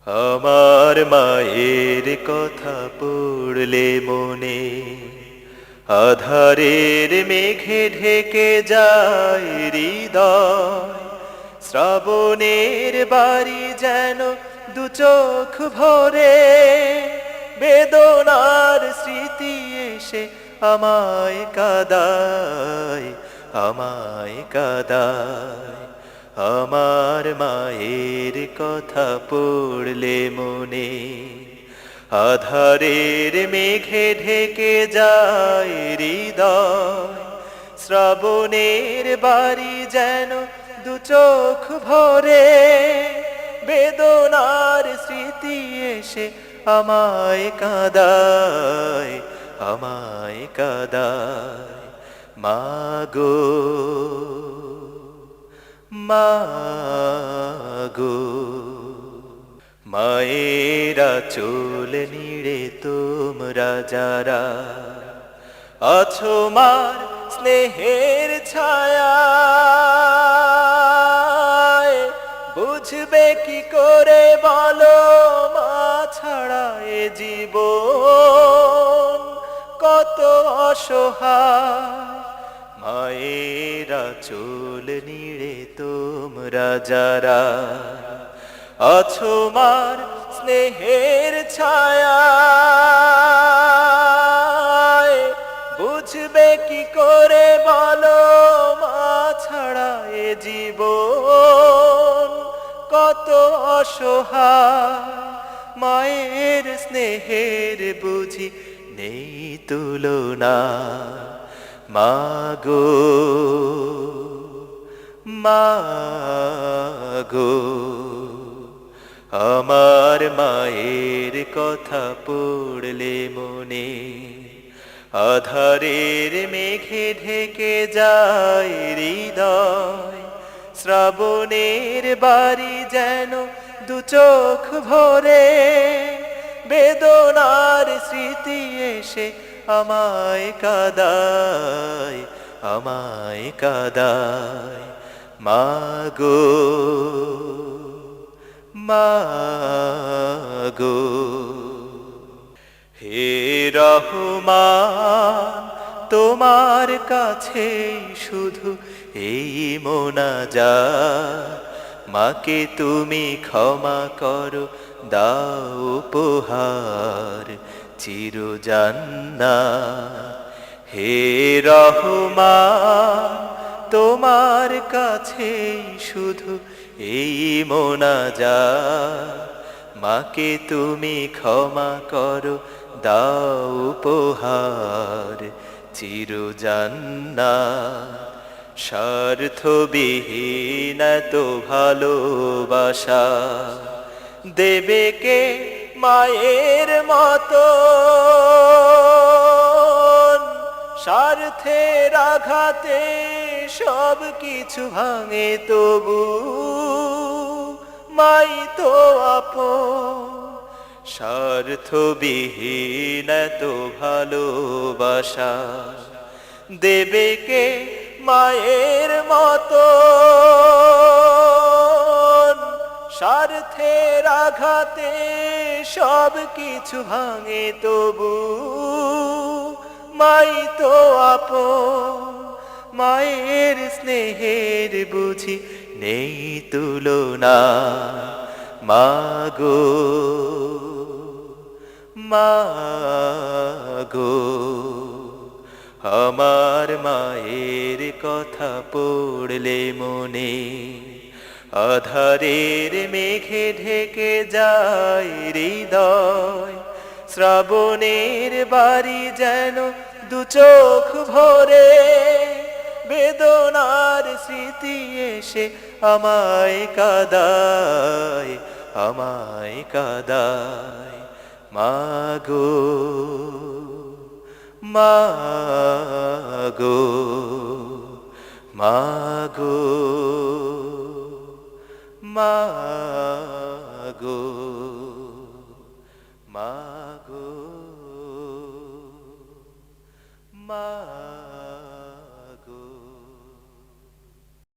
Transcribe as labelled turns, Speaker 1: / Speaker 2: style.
Speaker 1: আমার মায়ের কথা পড়লে মনে আধারের মেঘে ঢেকে যায় হৃদয়। শ্রাবণের বাড়ি যেন দু চোখ ভরে, বেদনার স্মৃতি এসে আমায় কাঁদায়, আমায় কাঁদায়। আমার মায়ের কথা পড়লে মনে আধারের মেঘে ঢেকে যায় হৃদয়। শ্রাবণের বাড়ি যেন দু চোখ ভরে, বেদনার স্মৃতি এসে আমায় কাঁদায়, আমায় কাঁদায়। মাগো মাগো, মায়েরা চোল নিড়ে তোমরা যারা আছো মার স্নেহের ছায়ায়, বুঝবে কি করে বলো মা ছাড়া এ জীবন কত অসহায়। মায়েরা চোল নিড়ে তোমরা যারা আছো মার স্নেহের ছায়ায়, বুঝবে কি করে বলো মা ছাড়া এ জীবন কত অসহায়। মায়ের স্নেহের বুঝি নেই তুলনা। মাগো মাগো, আমার মায়ের কথা পড়লে মনে আধারের মেঘে ঢেকে যায় হৃদয়। শ্রাবণের বাড়ি যেন দু চোখ ভরে, বেদনার স্মৃতি এসে আমায় কাঁদায়, আমায় কাঁদায়। মাগো মাগো, হে রহমান তোমার কাছে শুধু এই মোনাজাত। মাকে তুমি ক্ষমা করো, দাও উপহার চির জান্নাত। হে রহমান তোমার কাছে শুধু এই মোনাজাত। মাকে তুমি ক্ষমা করো, দাও উপহার চির জান্নাত। স্বার্থবিহীন তো ভালোবাসা দেবে কে মায়ের মতো, স্বার্থের আঘাতে সব কিছু ভাঙে তবু মাই তো আপন। স্বার্থবিহীন তো ভালোবাসা দেবে কে মায়ের মতো, স্বার্থের আঘাতে সব কিছু ভাঙে তবু মাই তো আপন। মায়ের স্নেহের বুঝি নেই তুলনা। মাগো মাগো, আমার মায়ের কথা পড়লে মনে আধারের মেঘে ঢেকে যায় হৃদয়। শ্রাবণের বাড়ি যেন দু চোখ ভরে, বেদনার স্মৃতি এসে আমায় কাঁদায়, আমায় কাঁদায়। মাগো মাগো মাগো মাগো।